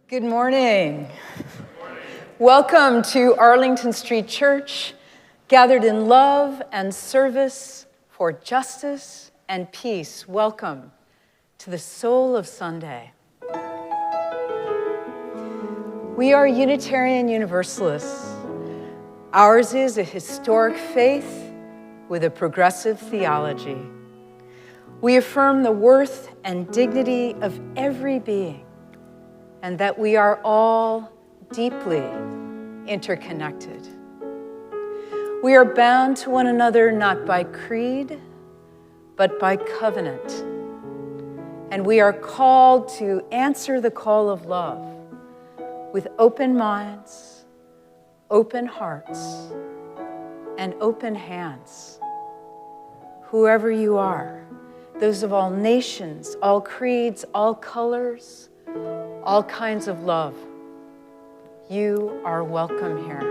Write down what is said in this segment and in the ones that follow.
Good morning. Welcome to Arlington Street Church, gathered in love and service for justice and peace. Welcome to the soul of Sunday. We are Unitarian Universalists. Ours is a historic faith with a progressive theology. We affirm the worth and dignity of every being, and that we are all deeply interconnected. We are bound to one another not by creed, but by covenant. And we are called to answer the call of love with open minds, open hearts, and open hands. Whoever you are, those of all nations, all creeds, all colors, all kinds of love, you are welcome here.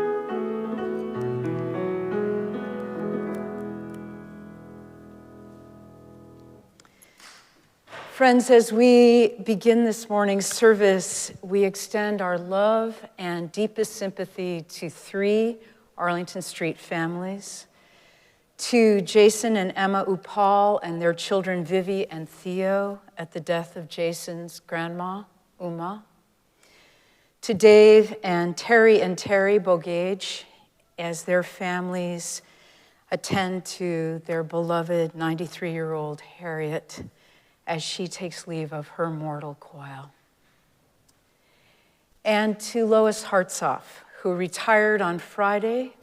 Friends, as we begin this morning's service, we extend our love and deepest sympathy to 3 Arlington Street families, to Jason and Emma Upal and their children Vivi and Theo at the death of Jason's grandma, Uma, to Dave and Terry Bogage as their families attend to their beloved 93-year-old Harriet as she takes leave of her mortal coil. And to Lois Hartsoff, who retired on Friday,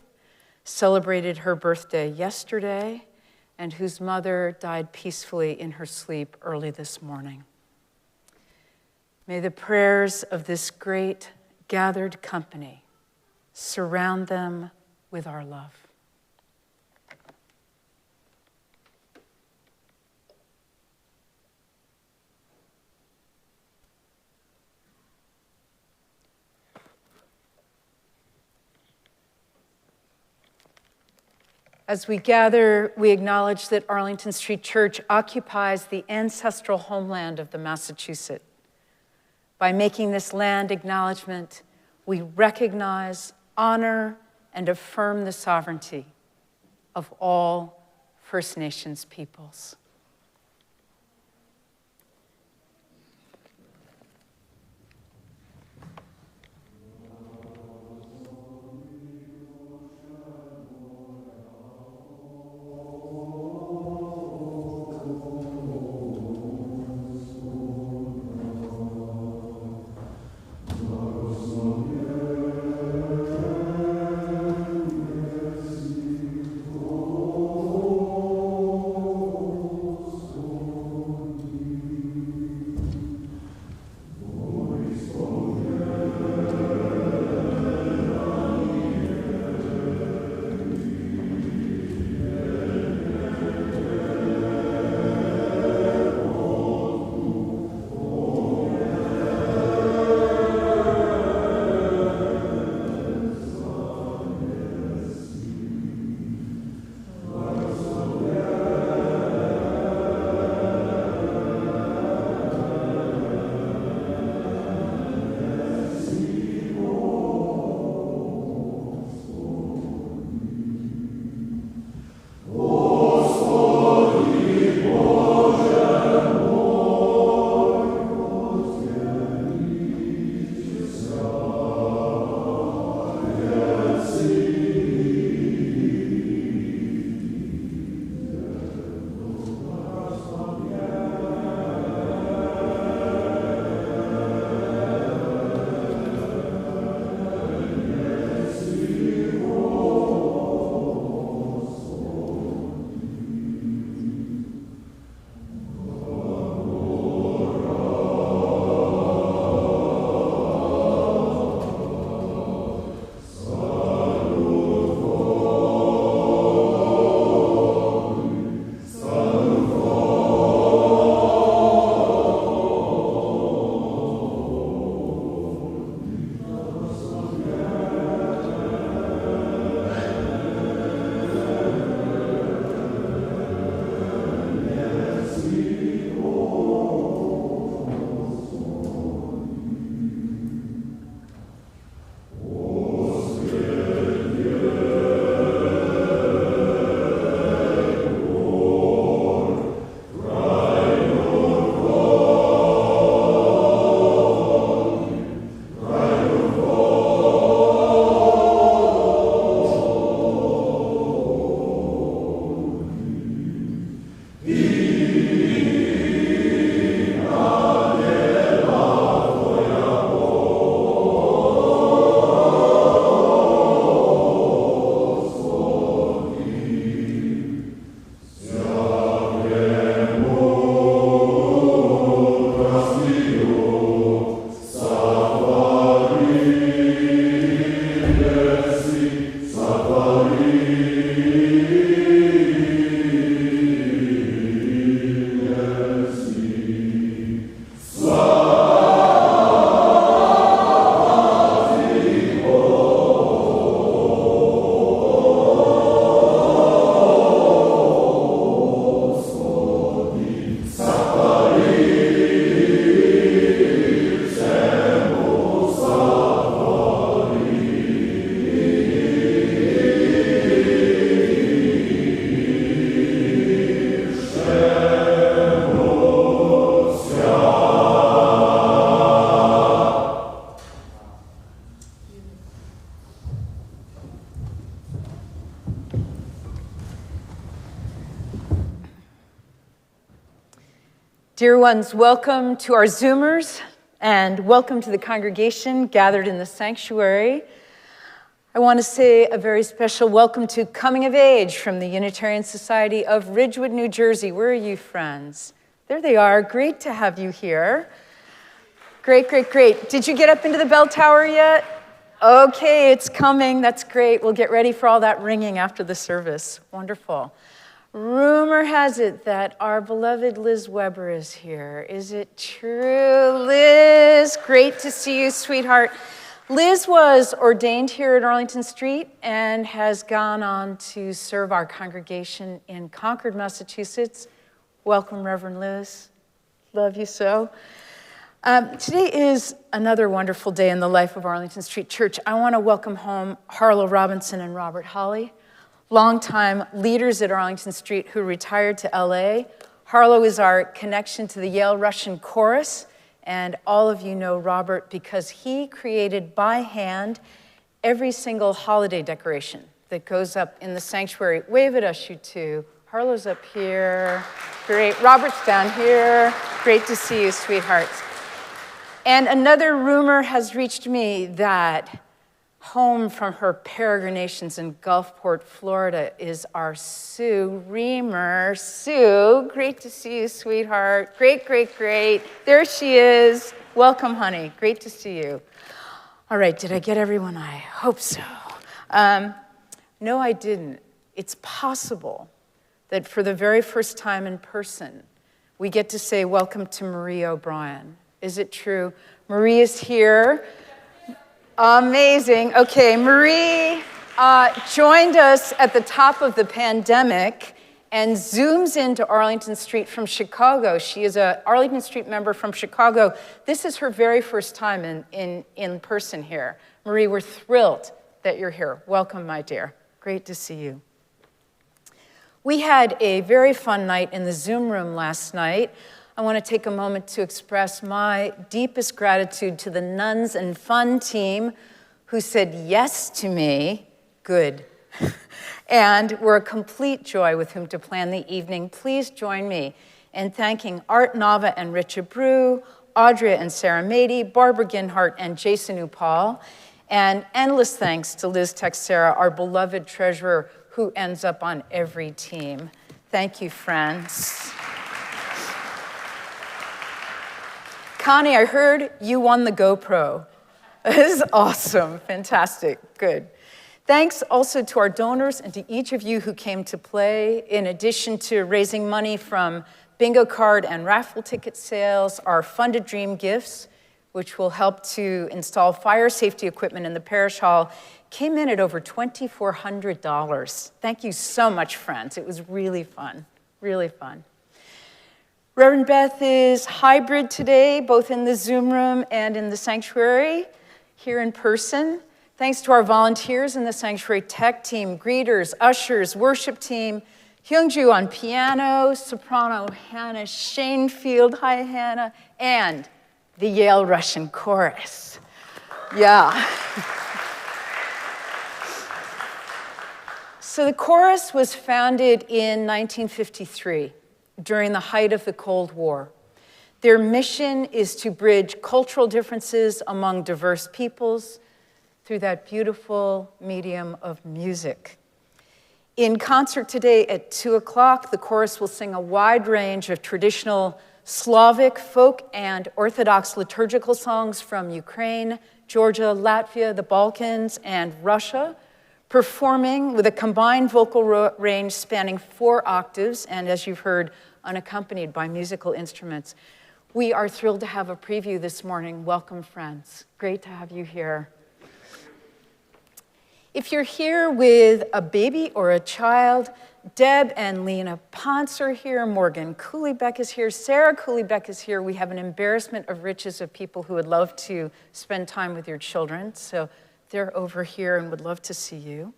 celebrated her birthday yesterday, and whose mother died peacefully in her sleep early this morning. May the prayers of this great gathered company surround them with our love. As we gather, we acknowledge that Arlington Street Church occupies the ancestral homeland of the Massachusetts. By making this land acknowledgement, we recognize, honor, and affirm the sovereignty of all First Nations peoples. Dear ones, welcome to our Zoomers and welcome to the congregation gathered in the sanctuary. I want to say a very special welcome to Coming of Age from the Unitarian Society of Ridgewood, New Jersey. Where are you, friends? There they are. Great to have you here. Great, great, great. Did you get up into the bell tower yet? Okay, it's coming. That's great. We'll get ready for all that ringing after the service. Wonderful. Rumor has it that our beloved Liz Weber is here. Is it true, Liz? Great to see you, sweetheart. Liz was ordained here at Arlington Street and has gone on to serve our congregation in Concord, Massachusetts. Welcome, Reverend Liz. Love you so. Today is another wonderful day in the life of Arlington Street Church. I want to welcome home Harlow Robinson and Robert Holly, longtime leaders at Arlington Street who retired to LA. Harlow is our connection to the Yale Russian Chorus, and all of you know Robert because he created by hand every single holiday decoration that goes up in the sanctuary. Wave at us, you two. Harlow's up here. Great. Robert's down here. Great to see you, sweethearts. And another rumor has reached me that home from her peregrinations in Gulfport, Florida, is our Sue Reamer. Sue, great to see you, sweetheart. Great, great, great. There she is. Welcome, honey. Great to see you. All right, did I get everyone? I hope so. No, I didn't. It's possible that for the very first time in person, we get to say welcome to Marie O'Brien. Is it true? Marie is here. Amazing. Okay, Marie joined us at the top of the pandemic and zooms into Arlington Street from Chicago. She is an Arlington Street member from Chicago. This is her very first time in person here. Marie, we're thrilled that you're here. Welcome, my dear. Great to see you. We had a very fun night in the Zoom room last night. I want to take a moment to express my deepest gratitude to the Nuns and Fun team who said yes to me, good, and were a complete joy with whom to plan the evening. Please join me in thanking Art Nava and Richard Brew, Audrey and Sarah Mady, Barbara Ginhart and Jason Upal, and endless thanks to Liz Texera, our beloved treasurer who ends up on every team. Thank you, friends. Connie, I heard you won the GoPro. This is awesome, fantastic, good. Thanks also to our donors and to each of you who came to play. In addition to raising money from bingo card and raffle ticket sales, our funded dream gifts, which will help to install fire safety equipment in the parish hall, came in at over $2,400. Thank you so much, friends. It was really fun, really fun. Reverend Beth is hybrid today, both in the Zoom room and in the sanctuary, here in person. Thanks to our volunteers in the sanctuary tech team, greeters, ushers, worship team, Hyungju on piano, soprano Hannah Shanefield, hi Hannah, and the Yale Russian Chorus. Yeah. So the chorus was founded in 1953. During the height of the Cold War. Their mission is to bridge cultural differences among diverse peoples through that beautiful medium of music. In concert today at 2 o'clock, the chorus will sing a wide range of traditional Slavic, folk, and Orthodox liturgical songs from Ukraine, Georgia, Latvia, the Balkans, and Russia, performing with a combined vocal range spanning 4 octaves, and as you've heard, unaccompanied by musical instruments. We are thrilled to have a preview this morning. Welcome, friends. Great to have you here. If you're here with a baby or a child, Deb and Lena Ponce are here, Morgan Cooleybeck is here, Sarah Cooleybeck is here. We have an embarrassment of riches of people who would love to spend time with your children, so they're over here and would love to see you.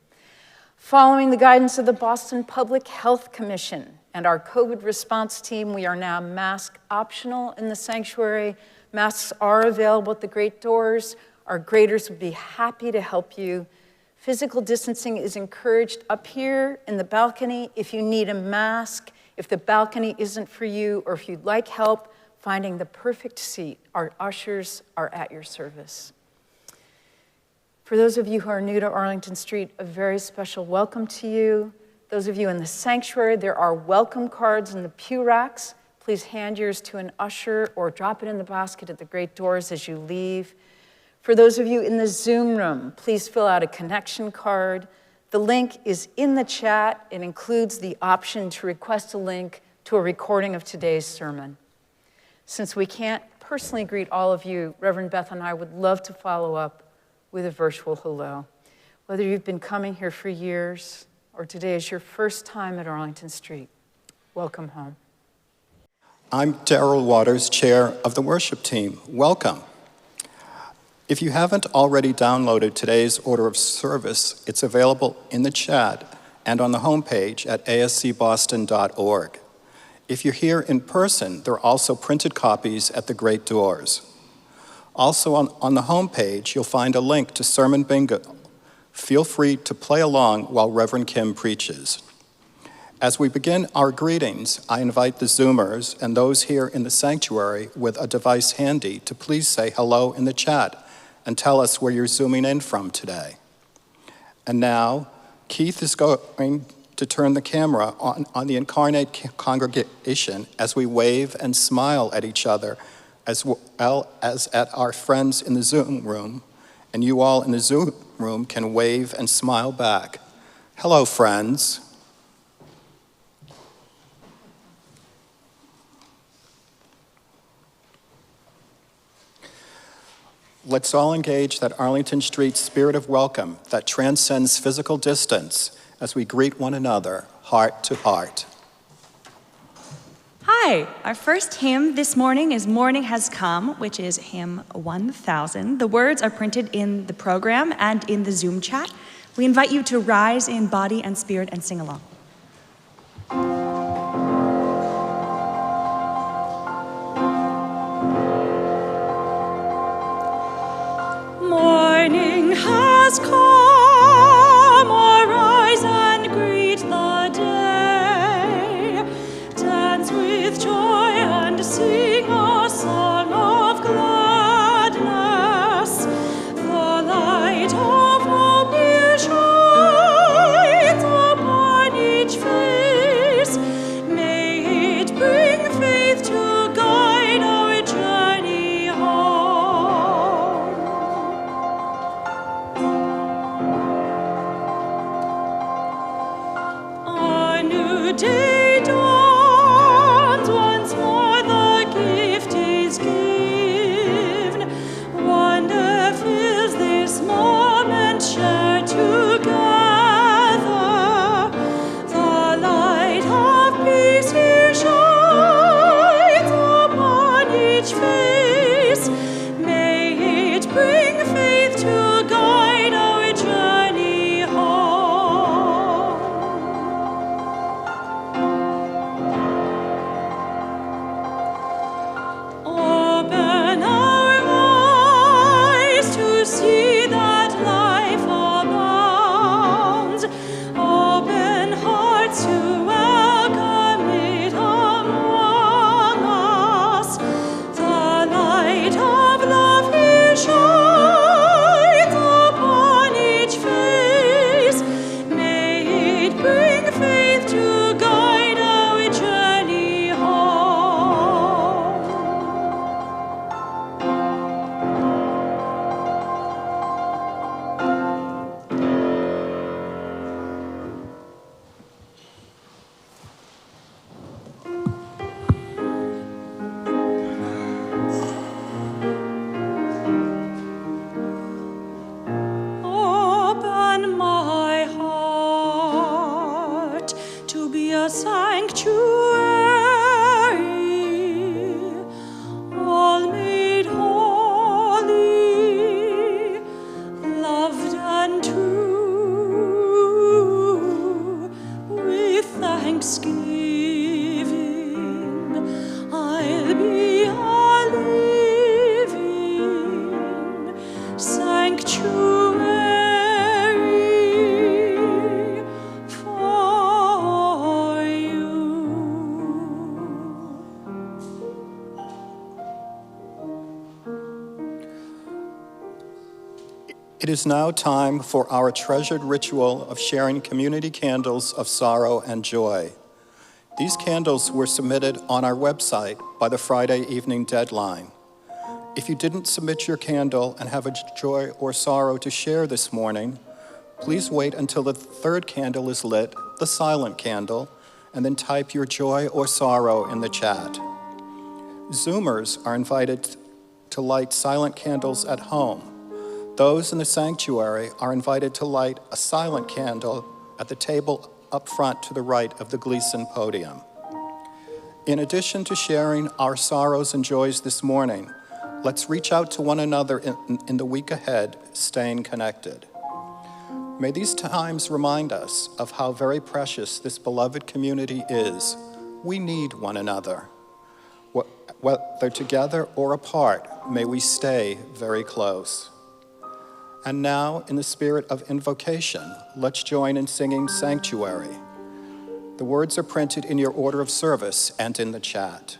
Following the guidance of the Boston Public Health Commission and our COVID response team, we are now mask optional in the sanctuary. Masks are available at the great doors. Our graders would be happy to help you. Physical distancing is encouraged up here in the balcony. If you need a mask, if the balcony isn't for you, or if you'd like help, finding the perfect seat. Our ushers are at your service. For those of you who are new to Arlington Street, a very special welcome to you. Those of you in the sanctuary, there are welcome cards in the pew racks. Please hand yours to an usher or drop it in the basket at the great doors as you leave. For those of you in the Zoom room, please fill out a connection card. The link is in the chat. It includes the option to request a link to a recording of today's sermon. Since we can't personally greet all of you, Reverend Beth and I would love to follow up with a virtual hello. Whether you've been coming here for years or today is your first time at Arlington Street, welcome home. I'm Darrell Waters, chair of the worship team. Welcome. If you haven't already downloaded today's order of service, it's available in the chat and on the homepage at ascboston.org. If you're here in person, there are also printed copies at the great doors. Also on the homepage, you'll find a link to Sermon Bingo. Feel free to play along while Reverend Kim preaches. As we begin our greetings, I invite the Zoomers and those here in the sanctuary with a device handy to please say hello in the chat and tell us where you're zooming in from today. And now, Keith is going to turn the camera on the incarnate congregation as we wave and smile at each other, as well as at our friends in the Zoom room, and you all in the Zoom room can wave and smile back. Hello, friends. Let's all engage that Arlington Street spirit of welcome that transcends physical distance as we greet one another, heart to heart. Hi, our first hymn this morning is Morning Has Come, which is hymn 1000. The words are printed in the program and in the Zoom chat. We invite you to rise in body and spirit and sing along. Morning has come, arise and greet the day. Dance with joy and sing a song of gladness. The light of hope shines upon each face. It is now time for our treasured ritual of sharing community candles of sorrow and joy. These candles were submitted on our website by the Friday evening deadline. If you didn't submit your candle and have a joy or sorrow to share this morning, please wait until the third candle is lit, the silent candle, and then type your joy or sorrow in the chat. Zoomers are invited to light silent candles at home. Those in the sanctuary are invited to light a silent candle at the table up front to the right of the Gleason podium. In addition to sharing our sorrows and joys this morning, let's reach out to one another in the week ahead, staying connected. May these times remind us of how very precious this beloved community is. We need one another. Whether together or apart, may we stay very close. And now, in the spirit of invocation, let's join in singing Sanctuary. The words are printed in your order of service and in the chat.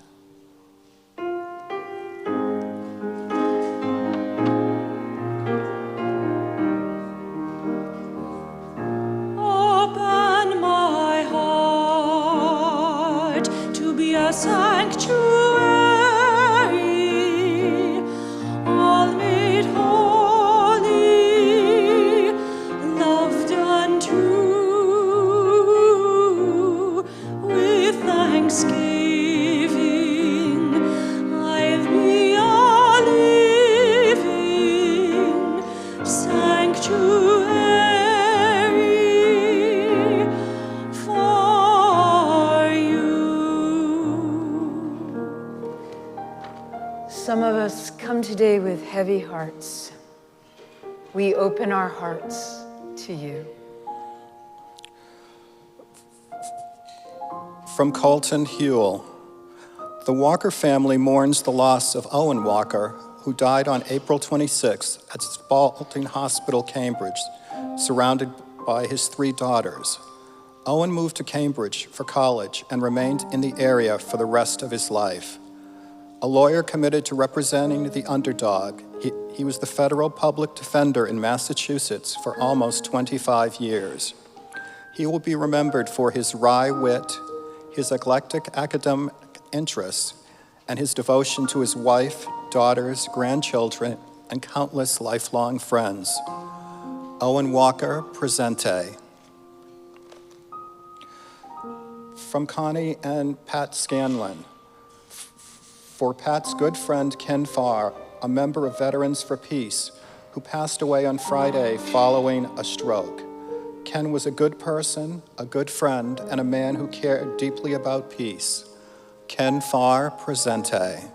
Open my heart to be a sanctuary. Some of us come today with heavy hearts. We open our hearts to you. From Colton Hewell, the Walker family mourns the loss of Owen Walker, who died on April 26th at Spalding Hospital, Cambridge, surrounded by his 3 daughters. Owen moved to Cambridge for college and remained in the area for the rest of his life. A lawyer committed to representing the underdog, he was the federal public defender in Massachusetts for almost 25 years. He will be remembered for his wry wit, his eclectic academic interests, and his devotion to his wife, daughters, grandchildren, and countless lifelong friends. Owen Walker, presente. From Connie and Pat Scanlon. For Pat's good friend Ken Farr, a member of Veterans for Peace, who passed away on Friday following a stroke. Ken was a good person, a good friend, and a man who cared deeply about peace. Ken Farr, presente.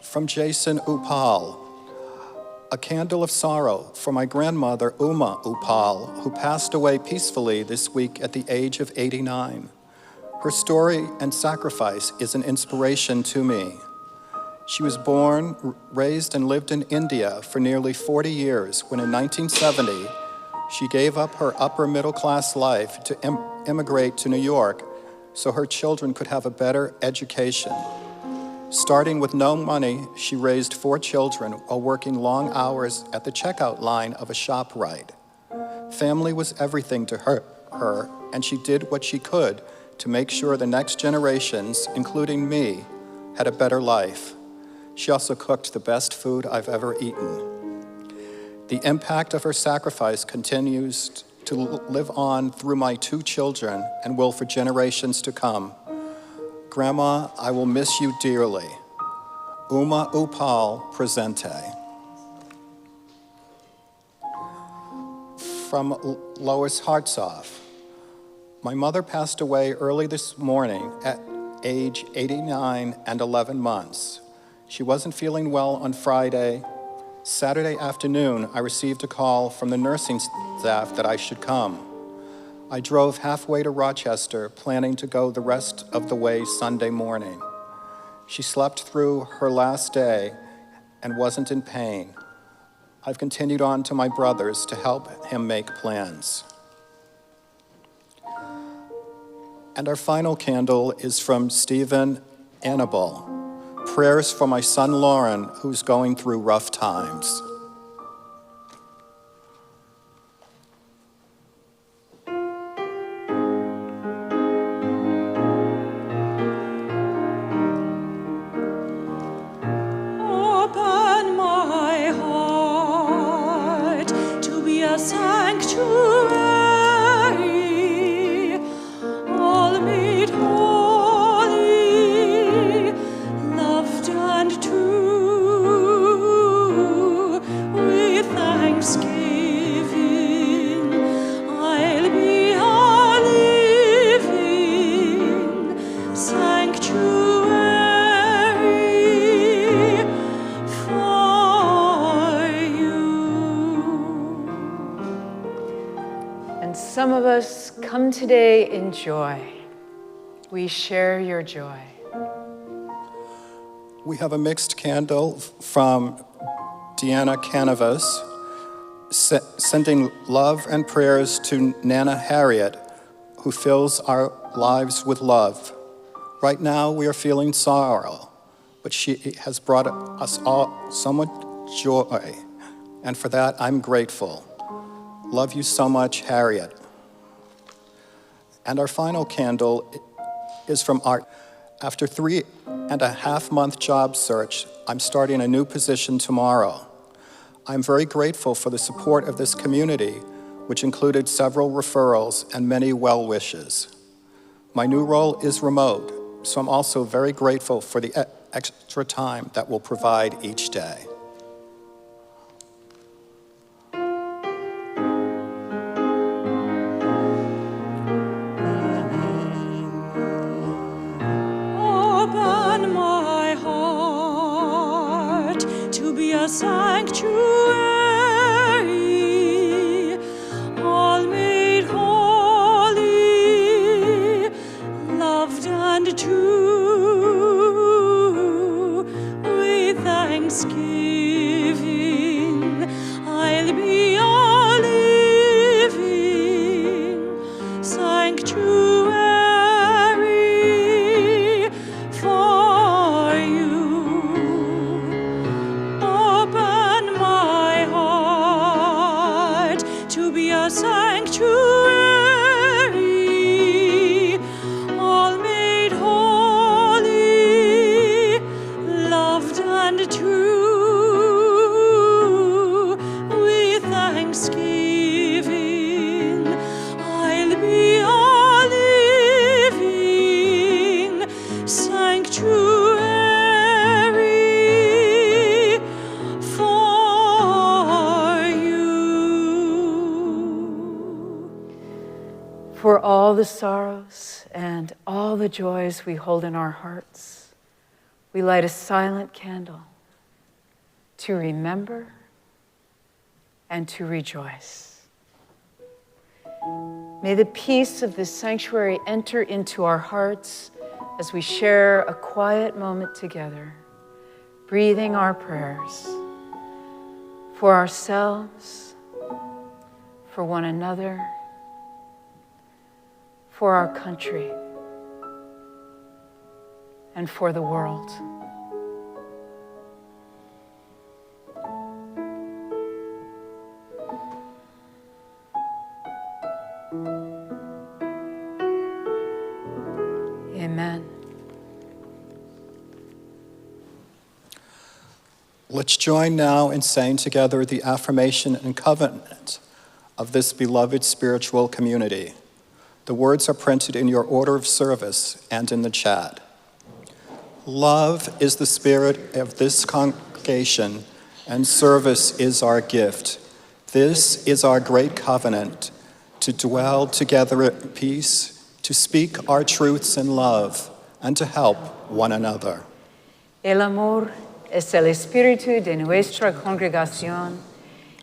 From Jason Upal, a candle of sorrow for my grandmother, Uma Upal, who passed away peacefully this week at the age of 89. Her story and sacrifice is an inspiration to me. She was born, raised, and lived in India for nearly 40 years when in 1970, she gave up her upper middle class life to immigrate to New York so her children could have a better education. Starting with no money, she raised 4 children while working long hours at the checkout line of a ShopRite. Family was everything to her, and she did what she could to make sure the next generations, including me, had a better life. She also cooked the best food I've ever eaten. The impact of her sacrifice continues to live on through my 2 children and will for generations to come. Grandma, I will miss you dearly. Uma Upal, presente. From Lois Hartsoff. My mother passed away early this morning at age 89 and 11 months. She wasn't feeling well on Friday. Saturday afternoon, I received a call from the nursing staff that I should come. I drove halfway to Rochester, planning to go the rest of the way Sunday morning. She slept through her last day and wasn't in pain. I've continued on to my brother's to help him make plans. And our final candle is from Stephen Annabelle. prayers for my son Lauren, who's going through rough times. Open my heart to be a sanctuary, all made holy, loved and true. With thanksgiving, I'll be a living sanctuary for you. And some of us come today in joy. We share your joy. We have a mixed candle from Deanna Canavas, sending love and prayers to Nana Harriet, who fills our lives with love. Right now, we are feeling sorrow, but she has brought us all so much joy, and for that, I'm grateful. Love you so much, Harriet. And our final candle is from Art. After 3.5-month job search, I'm starting a new position tomorrow. I'm very grateful for the support of this community, which included several referrals and many well wishes. My new role is remote, so I'm also very grateful for the extra time that will provide each day. Open my heart to be a sanctuary, all made holy, loved and true. With thanksgiving, I'll be a living sanctuary for you. Open my heart to be a sanctuary, all made holy, loved and true. With thanksgiving, I'll be a living sanctuary for you. For all the sorrows and all the joys we hold in our hearts, we light a silent candle to remember and to rejoice. May the peace of this sanctuary enter into our hearts as we share a quiet moment together, breathing our prayers for ourselves, for one another, for our country, and for the world. Amen. Let's join now in saying together the affirmation and covenant of this beloved spiritual community. The words are printed in your order of service and in the chat. Love is the spirit of this congregation, and service is our gift. This is our great covenant, to dwell together in peace, to speak our truths in love, and to help one another. El amor es el espíritu de nuestra congregación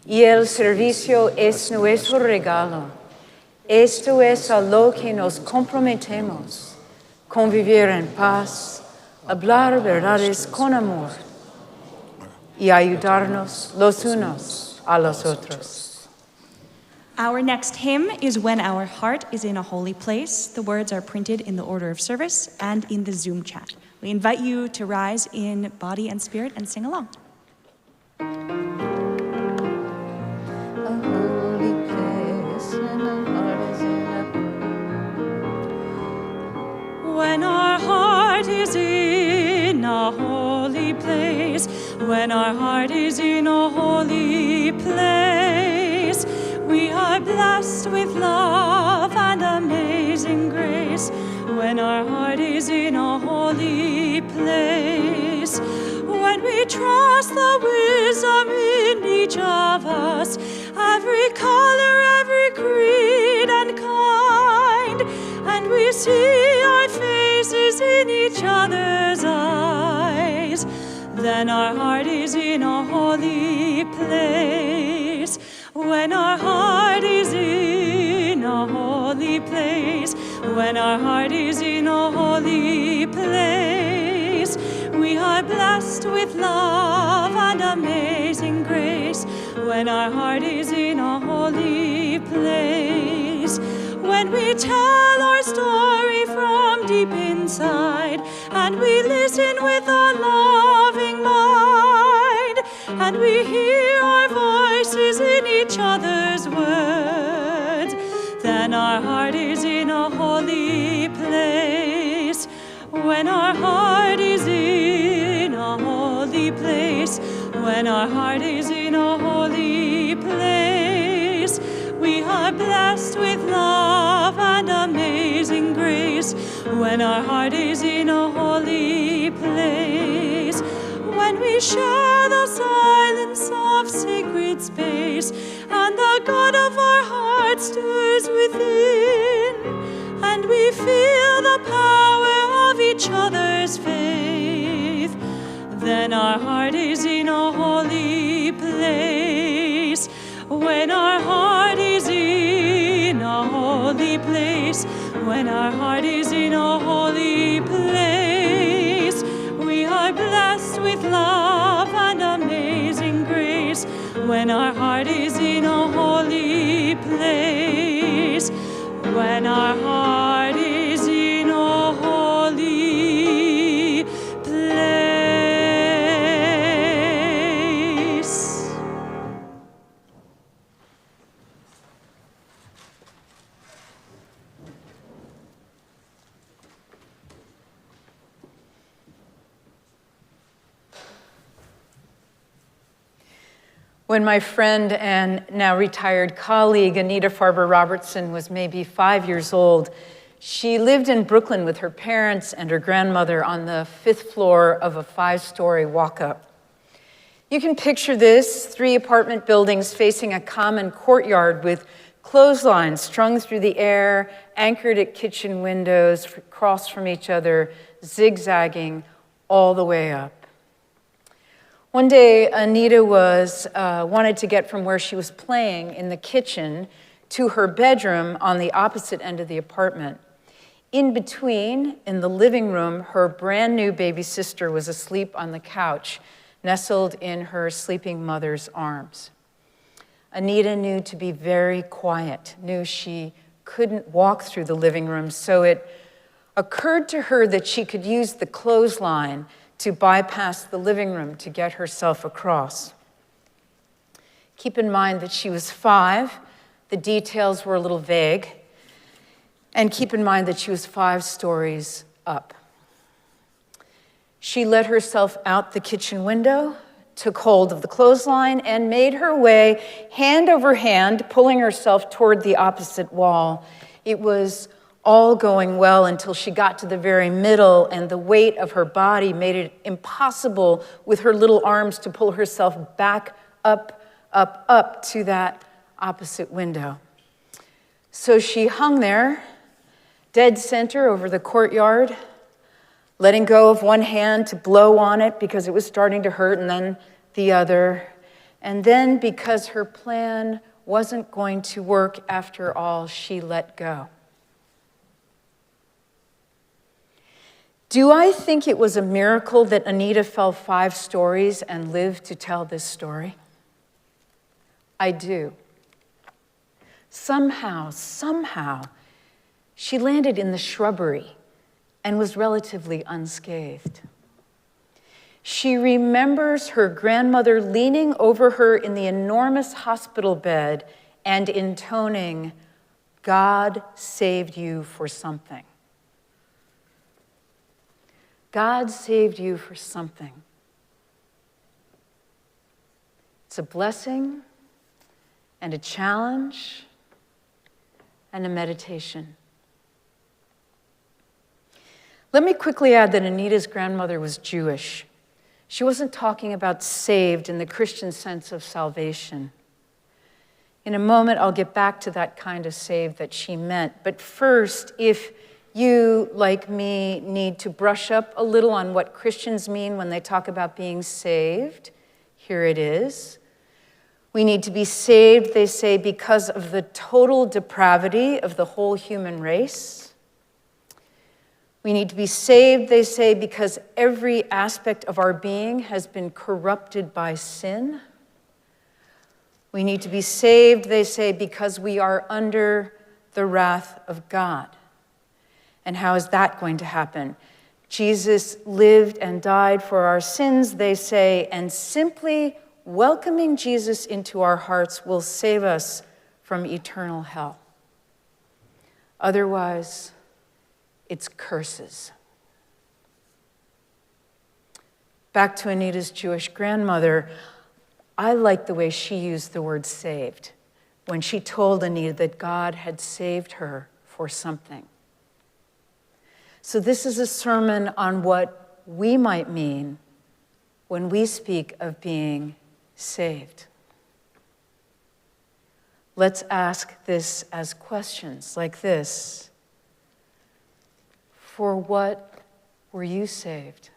y el servicio es nuestro regalo. Esto es a lo que nos comprometemos, convivir en paz, hablar verdades con amor y ayudarnos los unos a los otros. Our next hymn is When Our Heart is in a Holy Place. The words are printed in the order of service and in the Zoom chat. We invite you to rise in body and spirit and sing along. A holy place and the heart is in a... When our heart is in a holy place, when our heart is in a holy place, we are blessed with love and amazing grace. When our heart is in a holy place, when we trust the wisdom in each of us, every color, every creed and kind, and we see our faces in each other's eyes, then our heart is in a holy place. When our heart is in a holy place, when our heart is in a holy place, we are blessed with love and amazing grace. When our heart is in a holy place, when we tell our story from deep inside, and we listen with a loving mind, and we hear our voices in each other's words, then our heart is in a holy place. When our heart is in a holy place, when our heart is in a holy place, we are blessed with love and amazing grace. When our heart is in a holy place, when we share the silence of sacred space, and the God of our hearts stirs within, and we feel the power of each other's faith, then our heart is in a holy place. When our heart is in a holy place, when our heart is in a holy place, we are blessed with love and amazing grace. When our heart is in a holy place, when our heart is in a holy place. When my friend and now retired colleague, Anita Farber Robertson, was maybe 5 years old, she lived in Brooklyn with her parents and her grandmother on the 5th floor of a 5-story walk-up. You can picture this, 3 apartment buildings facing a common courtyard with clotheslines strung through the air, anchored at kitchen windows, across from each other, zigzagging all the way up. One day, Anita wanted to get from where she was playing in the kitchen to her bedroom on the opposite end of the apartment. In between, in the living room, her brand new baby sister was asleep on the couch, nestled in her sleeping mother's arms. Anita knew to be very quiet, knew she couldn't walk through the living room, so it occurred to her that she could use the clothesline to bypass the living room to get herself across. Keep in mind that she was 5, the details were a little vague, and keep in mind that she was 5 stories up. She let herself out the kitchen window, took hold of the clothesline, and made her way hand over hand, pulling herself toward the opposite wall. It was all going well until she got to the very middle, and the weight of her body made it impossible with her little arms to pull herself back up to that opposite window. So she hung there, dead center over the courtyard, letting go of one hand to blow on it because it was starting to hurt, and then the other. And then, because her plan wasn't going to work after all, she let go. Do I think it was a miracle that Anita fell 5 stories and lived to tell this story? I do. Somehow, she landed in the shrubbery and was relatively unscathed. She remembers her grandmother leaning over her in the enormous hospital bed and intoning, "God saved you for something." God saved you for something. It's a blessing and a challenge and a meditation. Let me quickly add that Anita's grandmother was Jewish. She wasn't talking about saved in the Christian sense of salvation. In a moment, I'll get back to that kind of saved that she meant. But first, if you, like me, need to brush up a little on what Christians mean when they talk about being saved, here it is. We need to be saved, they say, because of the total depravity of the whole human race. We need to be saved, they say, because every aspect of our being has been corrupted by sin. We need to be saved, they say, because we are under the wrath of God. And how is that going to happen? Jesus lived and died for our sins, they say, and simply welcoming Jesus into our hearts will save us from eternal hell. Otherwise, it's curses. Back to Anita's Jewish grandmother, I like the way she used the word saved when she told Anita that God had saved her for something. So this is a sermon on what we might mean when we speak of being saved. Let's ask this as questions like this. For what were you saved?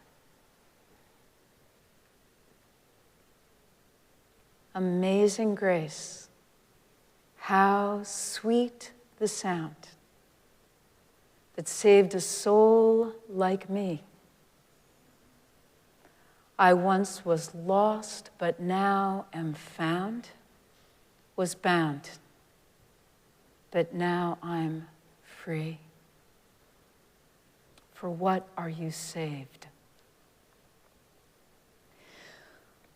Amazing grace. How sweet the sound that saved a soul like me. I once was lost, but now am found, was bound, but now I'm free. For what are you saved?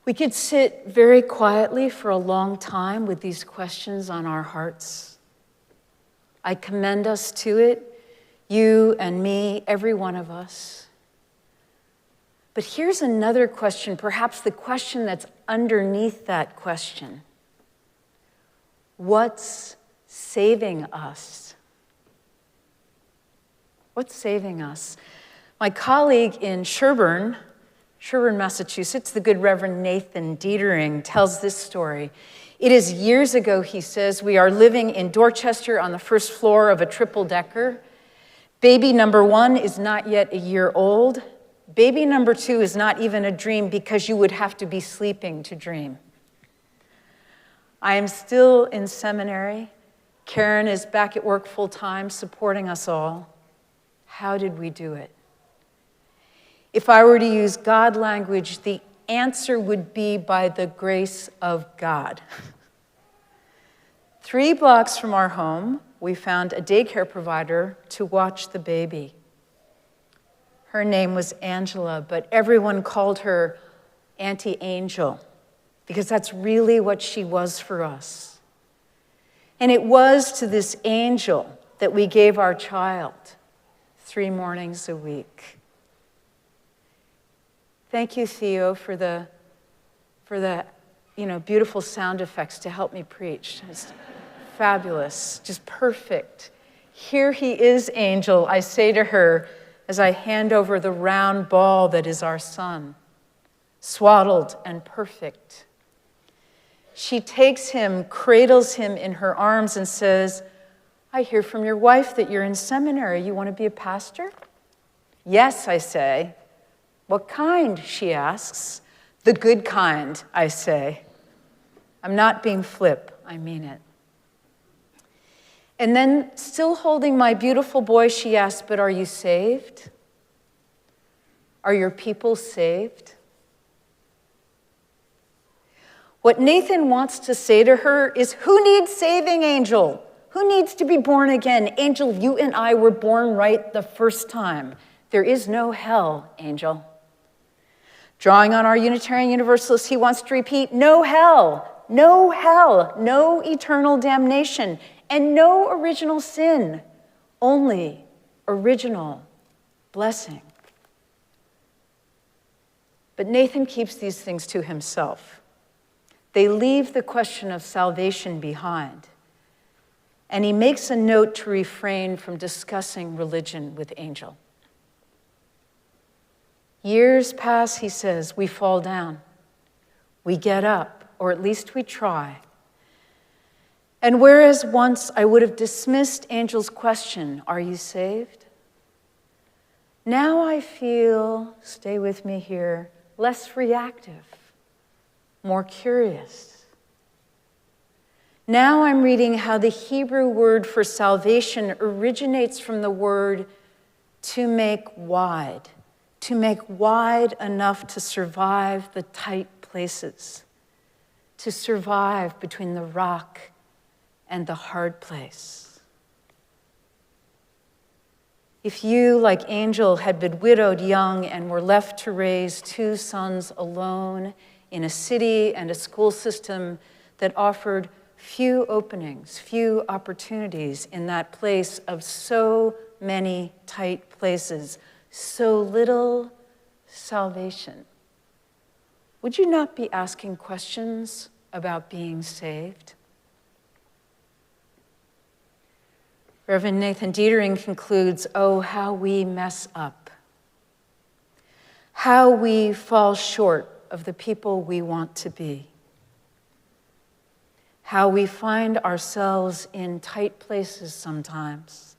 We could sit very quietly for a long time with these questions on our hearts. I commend us to it, you and me, every one of us. But here's another question, perhaps the question that's underneath that question. What's saving us? What's saving us? My colleague in Sherburne, Massachusetts, the good Reverend Nathan Dietering, tells this story. It is years ago, he says, we are living in Dorchester on the first floor of a triple-decker. Baby number 1 is not yet a year old. Baby number 2 is not even a dream because you would have to be sleeping to dream. I am still in seminary. Karen is back at work full-time, supporting us all. How did we do it? If I were to use God language, the answer would be by the grace of God. 3 blocks from our home, we found a daycare provider to watch the baby. Her name was Angela, but everyone called her Auntie Angel because that's really what she was for us. And it was to this angel that we gave our child 3 mornings a week. Thank you, Theo, for the beautiful sound effects to help me preach. It's fabulous, just perfect. Here he is, Angel, I say to her as I hand over the round ball that is our son, swaddled and perfect. She takes him, cradles him in her arms and says, I hear from your wife that you're in seminary. You want to be a pastor? Yes, I say. What kind, she asks. The good kind, I say. I'm not being flip, I mean it. And then, still holding my beautiful boy, she asks, but are you saved? Are your people saved? What Nathan wants to say to her is, who needs saving, Angel? Who needs to be born again? Angel, you and I were born right the first time. There is no hell, Angel. Drawing on our Unitarian Universalist, he wants to repeat, no hell, no hell, no eternal damnation, and no original sin, only original blessing. But Nathan keeps these things to himself. They leave the question of salvation behind. And he makes a note to refrain from discussing religion with Angel. Years pass, he says, we fall down. We get up, or at least we try. And whereas once I would have dismissed Angel's question, are you saved? Now I feel, stay with me here, less reactive, more curious. Now I'm reading how the Hebrew word for salvation originates from the word to make wide enough to survive the tight places, to survive between the rock and the hard place. If you, like Angel, had been widowed young and were left to raise 2 sons alone in a city and a school system that offered few openings, few opportunities in that place of so many tight places, so little salvation, would you not be asking questions about being saved? Reverend Nathan Dietering concludes, oh, how we mess up, how we fall short of the people we want to be, how we find ourselves in tight places sometimes,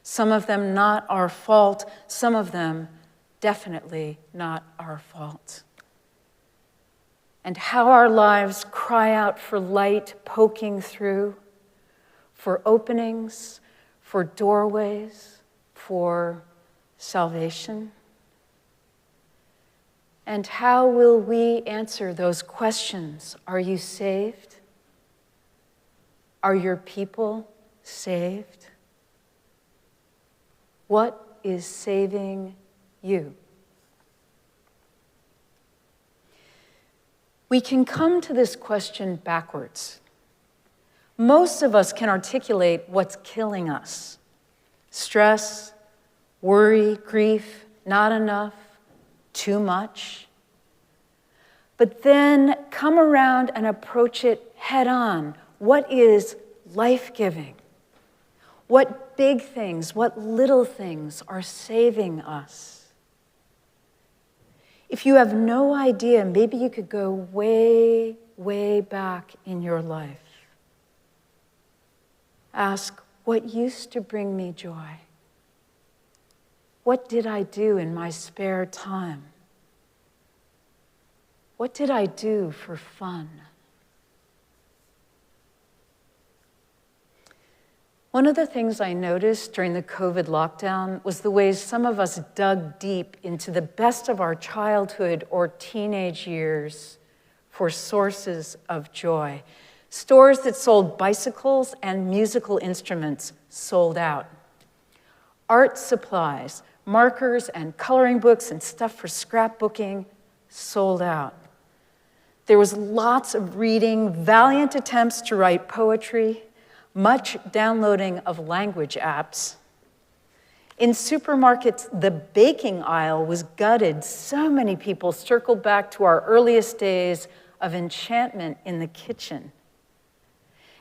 some of them not our fault, some of them definitely not our fault. And how our lives cry out for light poking through, for openings, for doorways, for salvation. And how will we answer those questions? Are you saved? Are your people saved? What is saving you? We can come to this question backwards. Most of us can articulate what's killing us. Stress, worry, grief, not enough, too much. But then come around and approach it head on. What is life-giving? What big things, what little things are saving us? If you have no idea, maybe you could go way, way back in your life. Ask, what used to bring me joy? What did I do in my spare time? What did I do for fun? One of the things I noticed during the COVID lockdown was the ways some of us dug deep into the best of our childhood or teenage years for sources of joy. Stores that sold bicycles and musical instruments sold out. Art supplies, markers and coloring books and stuff for scrapbooking sold out. There was lots of reading, valiant attempts to write poetry, much downloading of language apps. In supermarkets, the baking aisle was gutted. So many people circled back to our earliest days of enchantment in the kitchen.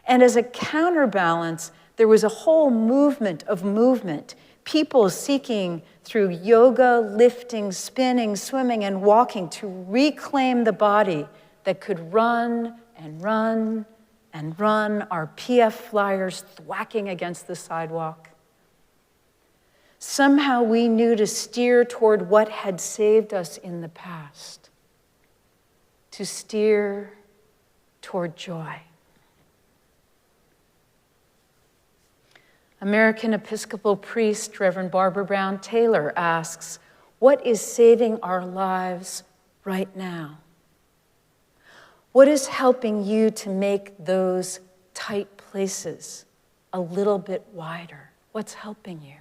And as a counterbalance, there was a whole movement of movement, people seeking through yoga, lifting, spinning, swimming, and walking to reclaim the body that could run and run and run, our PF flyers thwacking against the sidewalk. Somehow we knew to steer toward what had saved us in the past, to steer toward joy. American Episcopal priest Reverend Barbara Brown Taylor asks, what is saving our lives right now? What is helping you to make those tight places a little bit wider? What's helping you?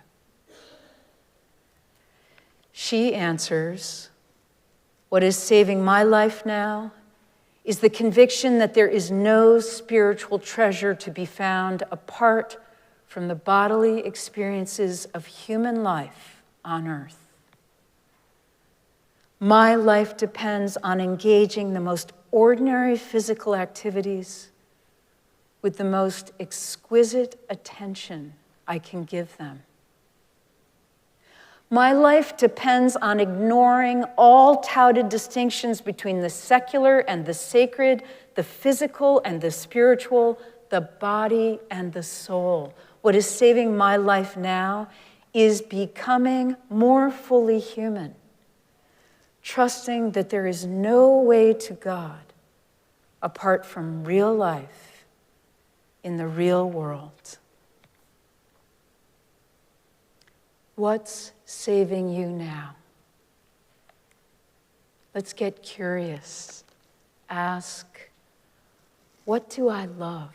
She answers, what is saving my life now is the conviction that there is no spiritual treasure to be found apart from the bodily experiences of human life on earth. My life depends on engaging the most ordinary physical activities with the most exquisite attention I can give them. My life depends on ignoring all touted distinctions between the secular and the sacred, the physical and the spiritual, the body and the soul. What is saving my life now is becoming more fully human, trusting that there is no way to God apart from real life in the real world. What's saving you now? Let's get curious. Ask, what do I love?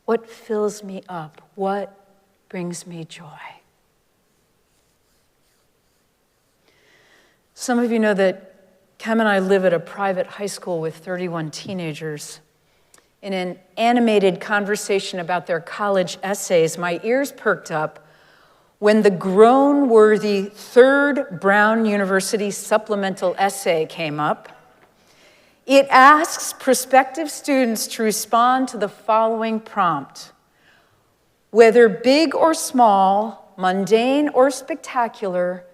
What fills me up? What brings me joy? Some of you know that Cam and I live at a private high school with 31 teenagers. In an animated conversation about their college essays, my ears perked up when the groan-worthy third Brown University supplemental essay came up. It asks prospective students to respond to the following prompt. Whether big or small, mundane or spectacular,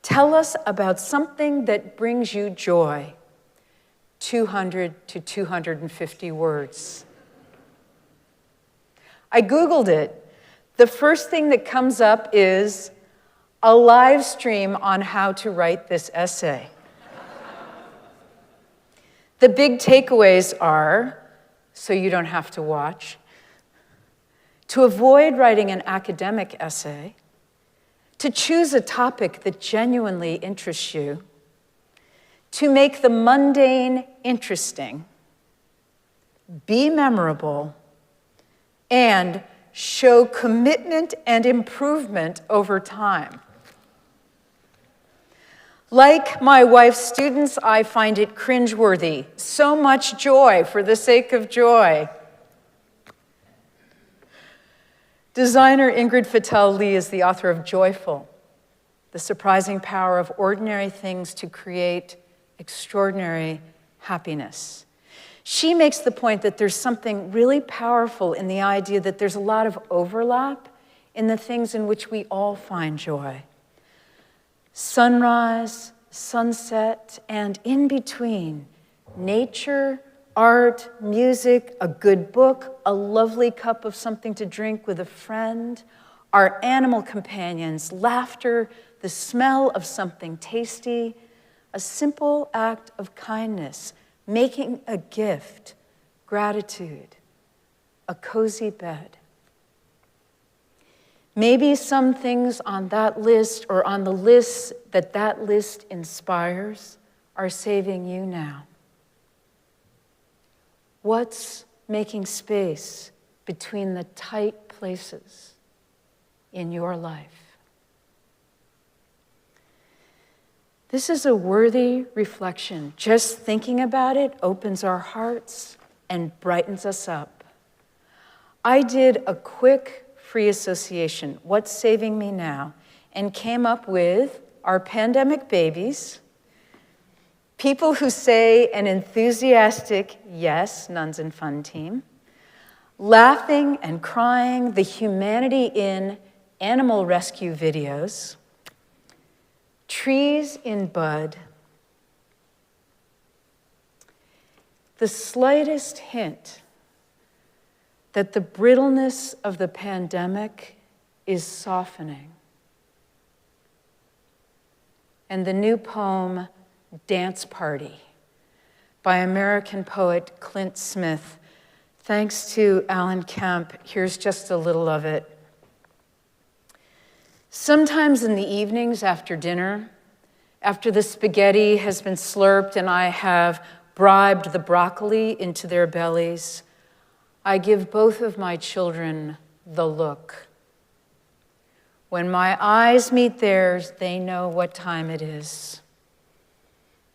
tell us about something that brings you joy. 200 to 250 words. I Googled it. The first thing that comes up is a live stream on how to write this essay. The big takeaways are, so you don't have to watch, to avoid writing an academic essay, to choose a topic that genuinely interests you, to make the mundane interesting, be memorable, and show commitment and improvement over time. Like my wife's students, I find it cringeworthy. So much joy for the sake of joy. Designer Ingrid Fattel-Lee is the author of Joyful, The Surprising Power of Ordinary Things to Create Extraordinary Happiness. She makes the point that there's something really powerful in the idea that there's a lot of overlap in the things in which we all find joy. Sunrise, sunset, and in between, nature, art, music, a good book, a lovely cup of something to drink with a friend, our animal companions, laughter, the smell of something tasty, a simple act of kindness, making a gift, gratitude, a cozy bed. Maybe some things on that list or on the list that list inspires are saving you now. What's making space between the tight places in your life? This is a worthy reflection. Just thinking about it opens our hearts and brightens us up. I did a quick free association, what's saving me now, and came up with our pandemic babies, people who say an enthusiastic yes, Nuns and Fun team, laughing and crying, the humanity in animal rescue videos, trees in bud, the slightest hint that the brittleness of the pandemic is softening. And the new poem, Dance Party, by American poet Clint Smith. Thanks to Alan Kemp, here's just a little of it. Sometimes in the evenings after dinner, after the spaghetti has been slurped and I have bribed the broccoli into their bellies, I give both of my children the look. When my eyes meet theirs, they know what time it is.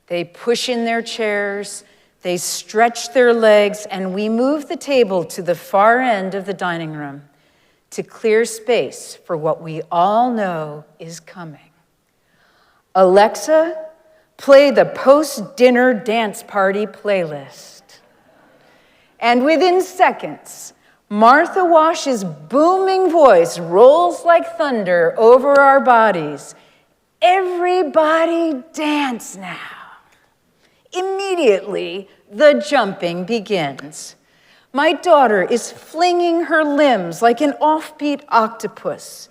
They push in their chairs, they stretch their legs, and we move the table to the far end of the dining room to clear space for what we all know is coming. Alexa, play the post-dinner dance party playlist. And within seconds, Martha Wash's booming voice rolls like thunder over our bodies. Everybody dance now. Immediately, the jumping begins. My daughter is flinging her limbs like an offbeat octopus.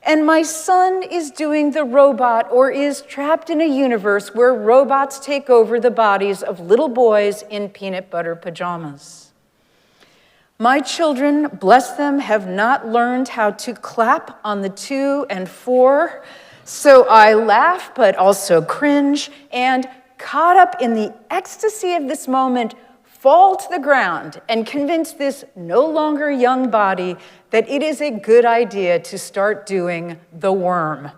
And my son is doing the robot or is trapped in a universe where robots take over the bodies of little boys in peanut butter pajamas. My children, bless them, have not learned how to clap on the 2 and 4, so I laugh but also cringe and, caught up in the ecstasy of this moment, fall to the ground and convince this no longer young body that it is a good idea to start doing the worm.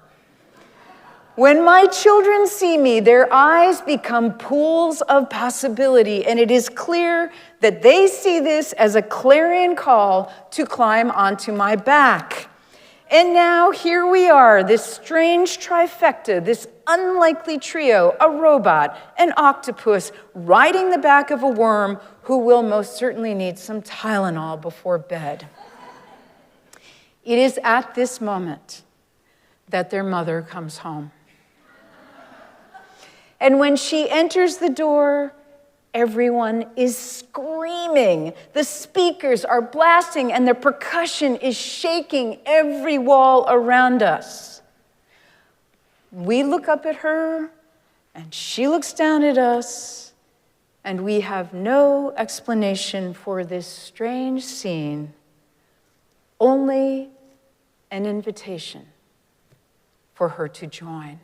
When my children see me, their eyes become pools of possibility, and it is clear that they see this as a clarion call to climb onto my back. And now here we are, this strange trifecta, this unlikely trio, a robot, an octopus, riding the back of a worm who will most certainly need some Tylenol before bed. It is at this moment that their mother comes home. And when she enters the door, everyone is screaming. The speakers are blasting, and the percussion is shaking every wall around us. We look up at her, and she looks down at us, and we have no explanation for this strange scene, only an invitation for her to join.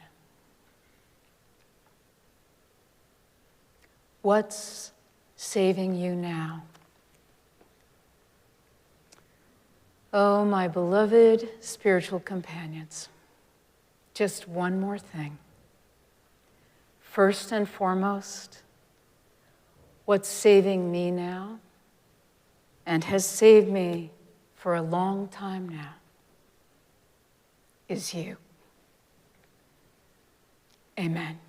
What's saving you now? Oh, my beloved spiritual companions, just one more thing. First and foremost, what's saving me now and has saved me for a long time now is you. Amen.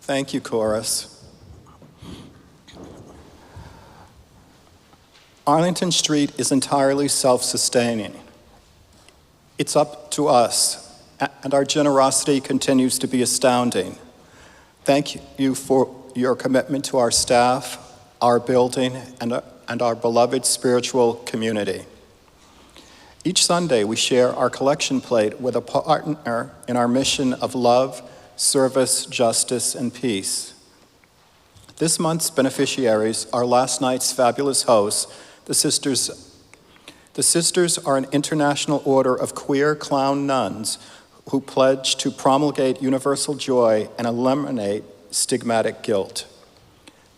Thank you, chorus. Arlington Street is entirely self-sustaining. It's up to us, and our generosity continues to be astounding. Thank you for your commitment to our staff, our building, and our beloved spiritual community. Each Sunday, we share our collection plate with a partner in our mission of love, service, justice, and peace. This month's beneficiaries are last night's fabulous hosts, the Sisters. The Sisters are an international order of queer clown nuns who pledge to promulgate universal joy and eliminate stigmatic guilt.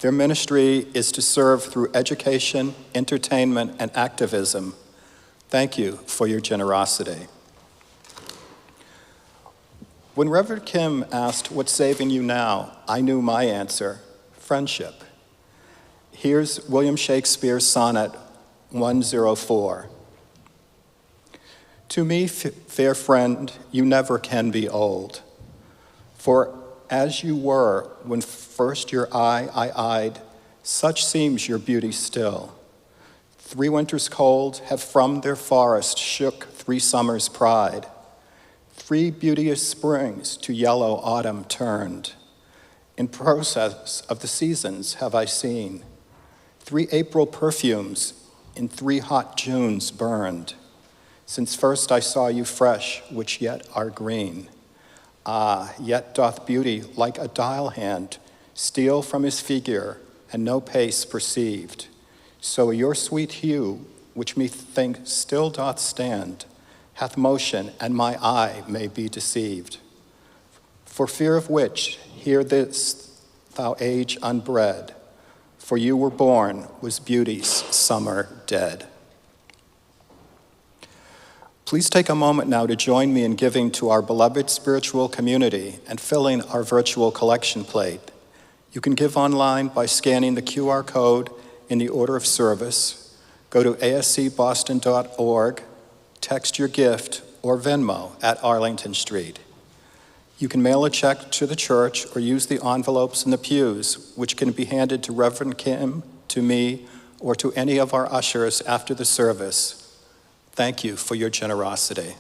Their ministry is to serve through education, entertainment, and activism. Thank you for your generosity. When Reverend Kim asked, "What's saving you now?" I knew my answer: friendship. Here's William Shakespeare's sonnet 104. To me, fair friend, you never can be old. For as you were when first your eye I eyed, such seems your beauty still. 3 winters cold have from their forest shook 3 summers' pride. 3 beauteous springs to yellow autumn turned. In process of the seasons have I seen 3 April perfumes in 3 hot Junes burned. Since first I saw you fresh, which yet are green. Ah, yet doth beauty like a dial hand steal from his figure, and no pace perceived. So your sweet hue, which methinks still doth stand, hath motion, and my eye may be deceived. For fear of which, hear this, thou age unbred, for you were born, was beauty's summer dead. Please take a moment now to join me in giving to our beloved spiritual community and filling our virtual collection plate. You can give online by scanning the QR code in the order of service. Go to ascboston.org, text your gift, or Venmo at Arlington Street. You can mail a check to the church or use the envelopes in the pews, which can be handed to Reverend Kim, to me, or to any of our ushers after the service. Thank you for your generosity.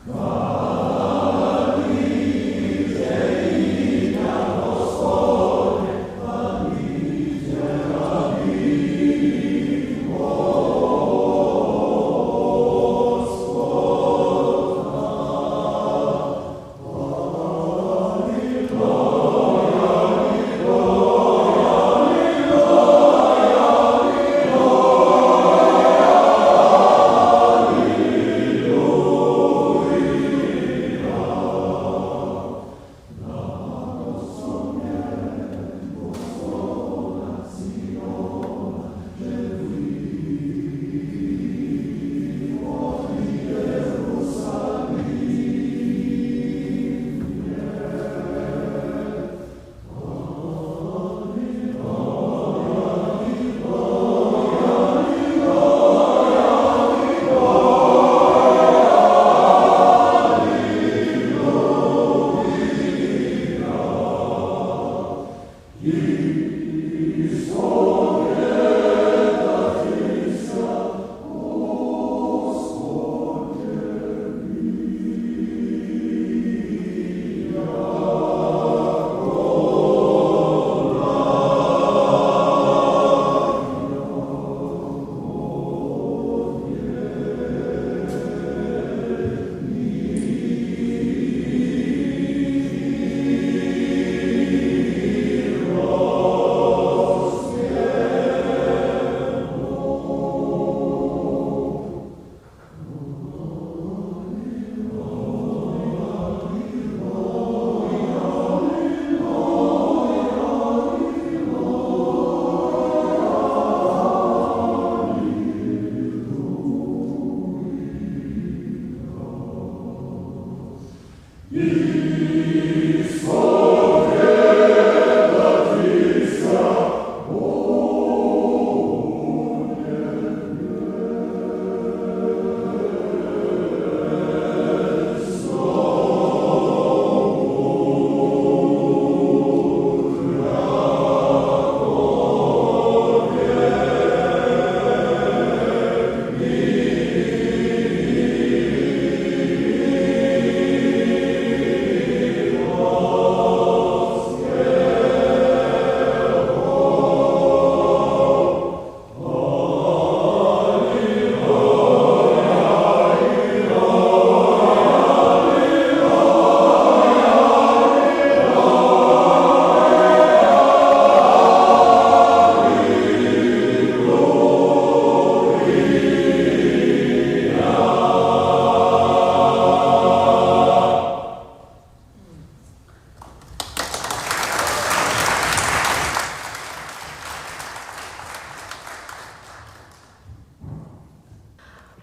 God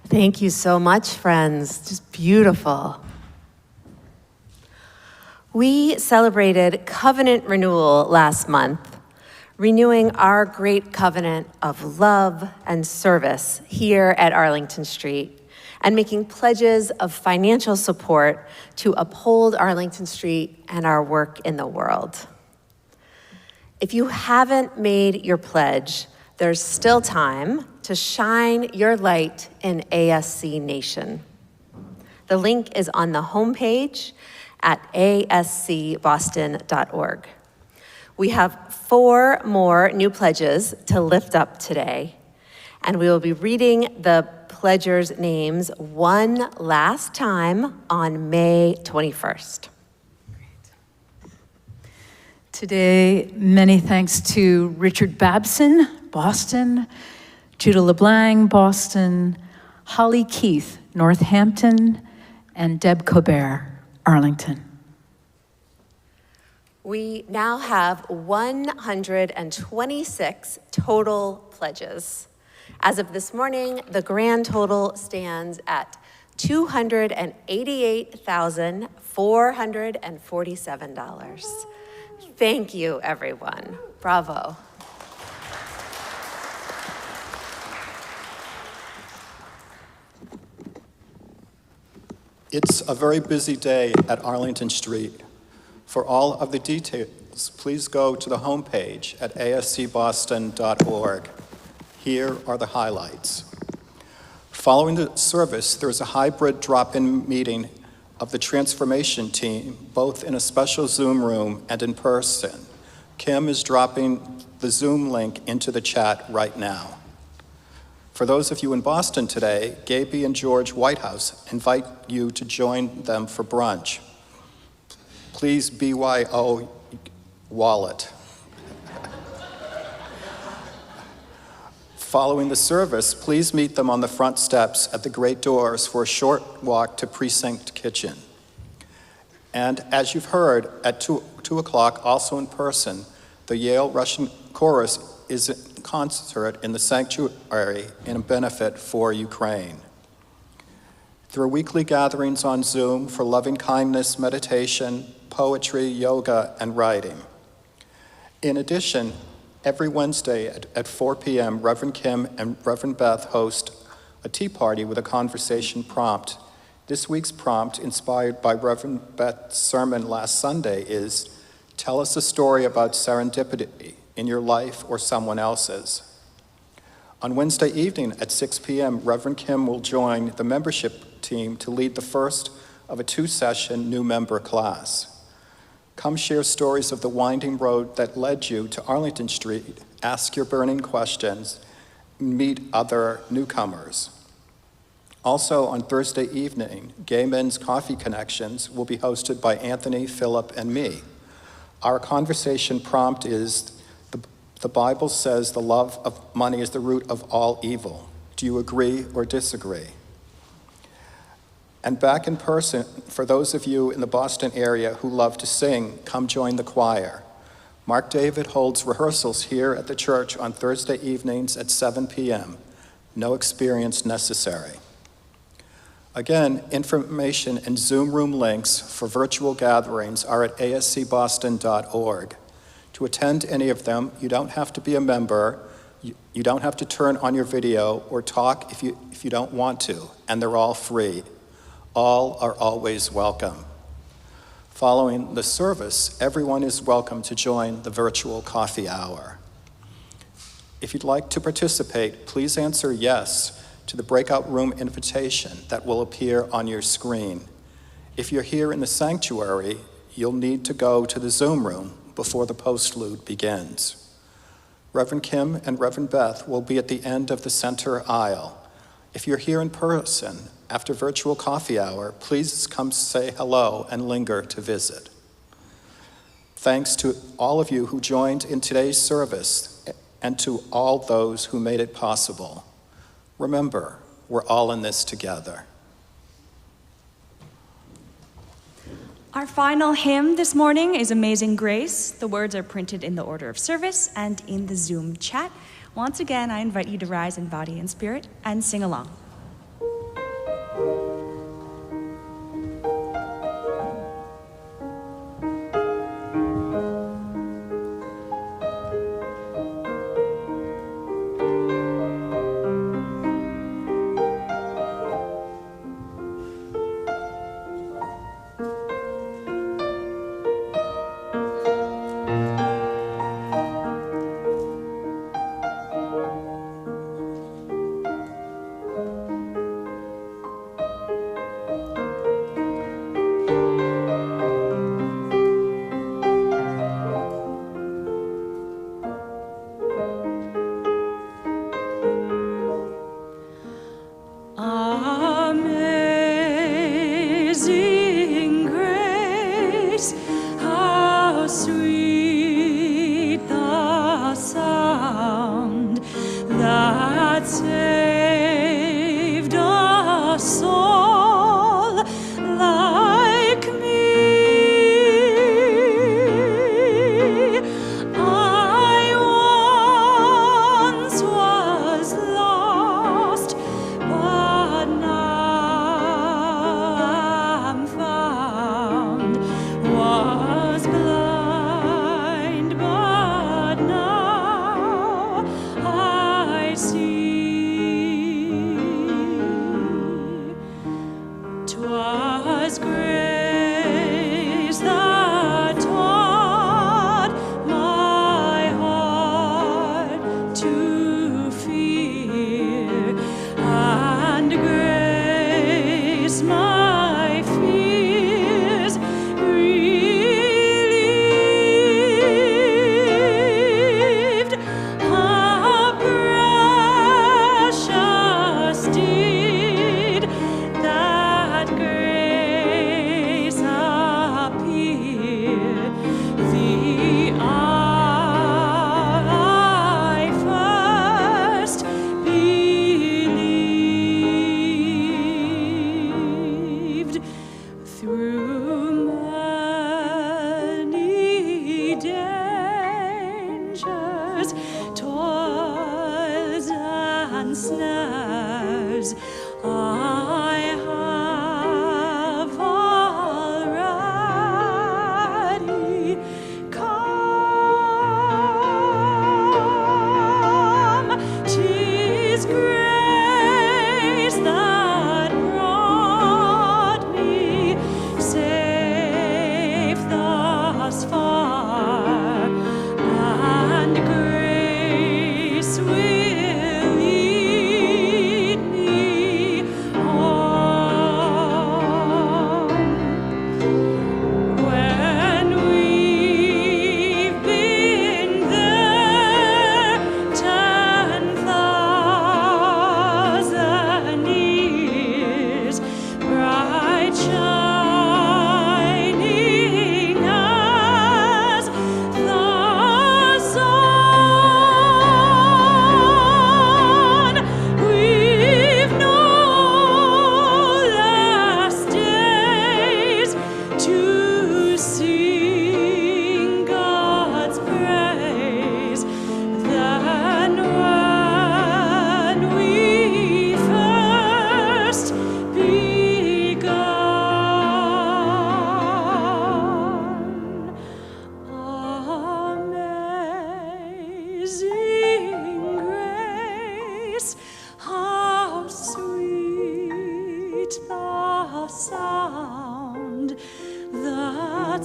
Thank you so much, friends. Just beautiful. We celebrated covenant renewal last month, renewing our great covenant of love and service here at Arlington Street, and making pledges of financial support to uphold Arlington Street and our work in the world. If you haven't made your pledge, there's still time to shine your light in ASC Nation. The link is on the homepage at ascboston.org. We have 4 more new pledges to lift up today, and we will be reading the pledgers' names one last time on May 21st. Today, many thanks to Richard Babson, Boston, Judah LeBlanc, Boston, Holly Keith, Northampton, and Deb Colbert, Arlington. We now have 126 total pledges. As of this morning, the grand total stands at $288,447. Thank you, everyone. Bravo. It's a very busy day at Arlington Street. For all of the details, please go to the homepage at ascboston.org. Here are the highlights. Following the service, there is a hybrid drop-in meeting of the transformation team, both in a special Zoom room and in person. Kim is dropping the Zoom link into the chat right now. For those of you in Boston today, Gaby and George Whitehouse invite you to join them for brunch. Please BYO wallet. Following the service, please meet them on the front steps at the great doors for a short walk to Precinct Kitchen. And as you've heard, at 2 o'clock, also in person, the Yale Russian Chorus is in concert in the sanctuary in a benefit for Ukraine. There are weekly gatherings on Zoom for loving kindness, meditation, poetry, yoga, and writing. In addition, every Wednesday at 4 p.m., Reverend Kim and Reverend Beth host a tea party with a conversation prompt. This week's prompt, inspired by Reverend Beth's sermon last Sunday, is, tell us a story about serendipity in your life or someone else's. On Wednesday evening at 6 p.m., Reverend Kim will join the membership team to lead the first of a 2-session new member class. Come share stories of the winding road that led you to Arlington Street, ask your burning questions, meet other newcomers. Also on Thursday evening, Gay Men's Coffee Connections will be hosted by Anthony, Philip, and me. Our conversation prompt is, the Bible says the love of money is the root of all evil. Do you agree or disagree? And back in person, for those of you in the Boston area who love to sing, come join the choir. Mark David holds rehearsals here at the church on Thursday evenings at 7 p.m. No experience necessary. Again, information and Zoom room links for virtual gatherings are at ascboston.org. To attend any of them, you don't have to be a member, you don't have to turn on your video or talk if you don't want to, and they're all free. All are always welcome. Following the service, everyone is welcome to join the virtual coffee hour. If you'd like to participate, please answer yes to the breakout room invitation that will appear on your screen. If you're here in the sanctuary, you'll need to go to the Zoom room before the postlude begins. Reverend Kim and Reverend Beth will be at the end of the center aisle. If you're here in person, after virtual coffee hour, please come say hello and linger to visit. Thanks to all of you who joined in today's service and to all those who made it possible. Remember, we're all in this together. Our final hymn this morning is Amazing Grace. The words are printed in the order of service and in the Zoom chat. Once again, I invite you to rise in body and spirit and sing along.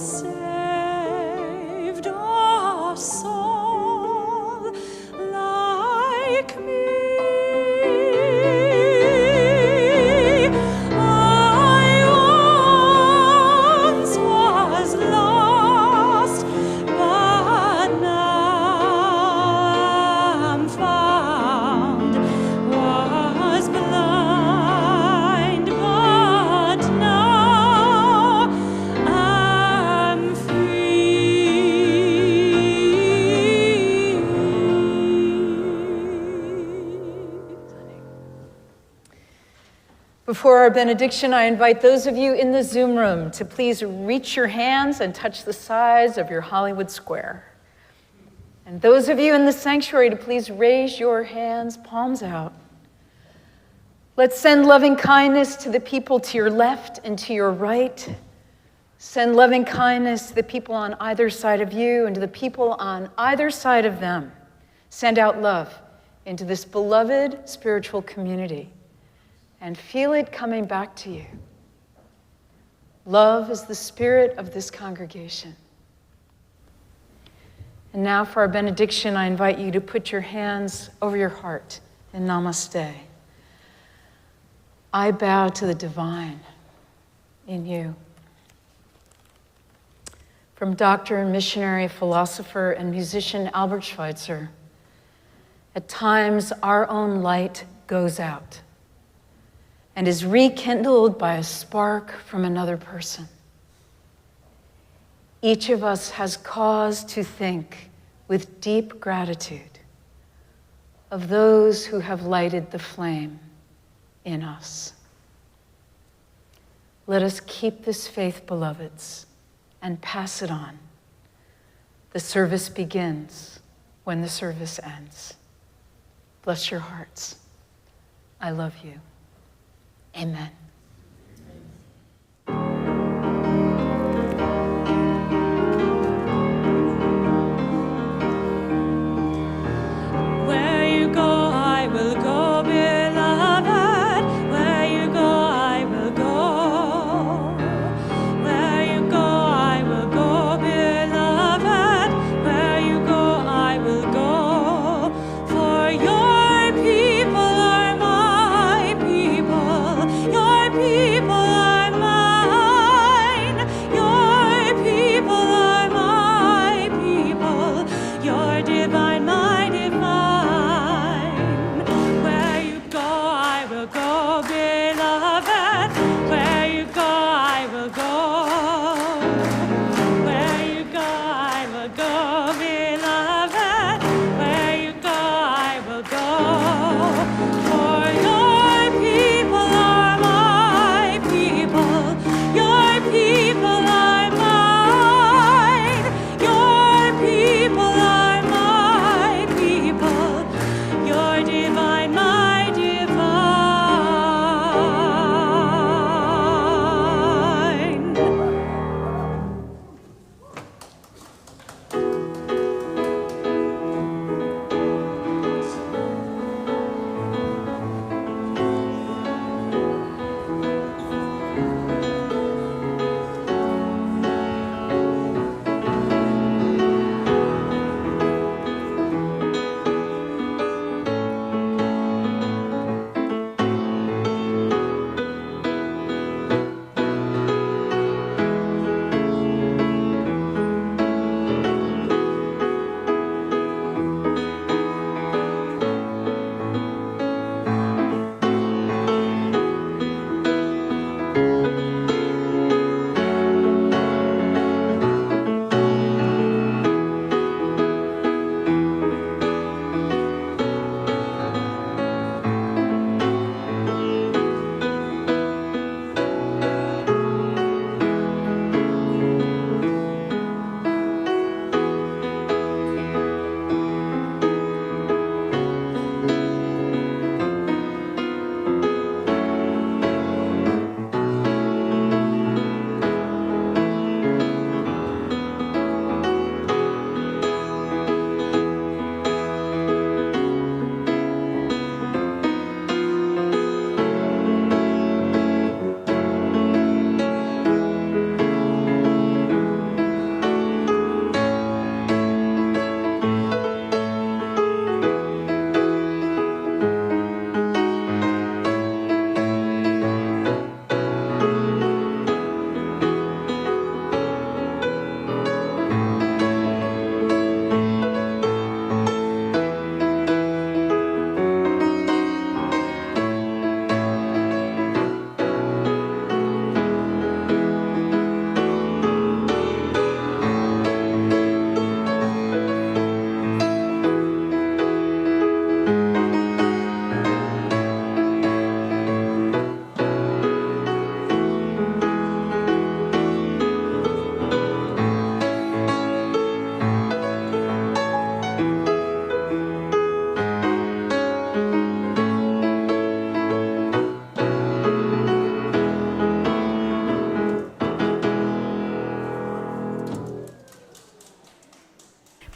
saved a soul like me. I once was lost, but now am found. Was blind, but now am free. Before our benediction, I invite those of you in the Zoom room to please reach your hands and touch the sides of your Hollywood square. And those of you in the sanctuary to please raise your hands, palms out. Let's send loving kindness to the people to your left and to your right. Send loving kindness to the people on either side of you and to the people on either side of them. Send out love into this beloved spiritual community and feel it coming back to you. Love is the spirit of this congregation. And now for our benediction, I invite you to put your hands over your heart in namaste. I bow to the divine in you. From doctor and missionary, philosopher, and musician Albert Schweitzer, at times our own light goes out and is rekindled by a spark from another person. Each of us has cause to think with deep gratitude of those who have lighted the flame in us. Let us keep this faith, beloveds, and pass it on. The service begins when the service ends. Bless your hearts. I love you. Amen. Where you go, I will go, beloved. Where you go, I will go. Where you go, I will go, beloved. Where you go, I will go. For your people are my people. Your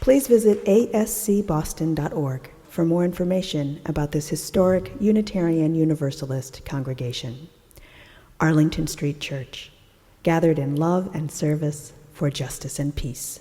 Please visit ascboston.org for more information about this historic Unitarian Universalist congregation. Arlington Street Church, gathered in love and service for justice and peace.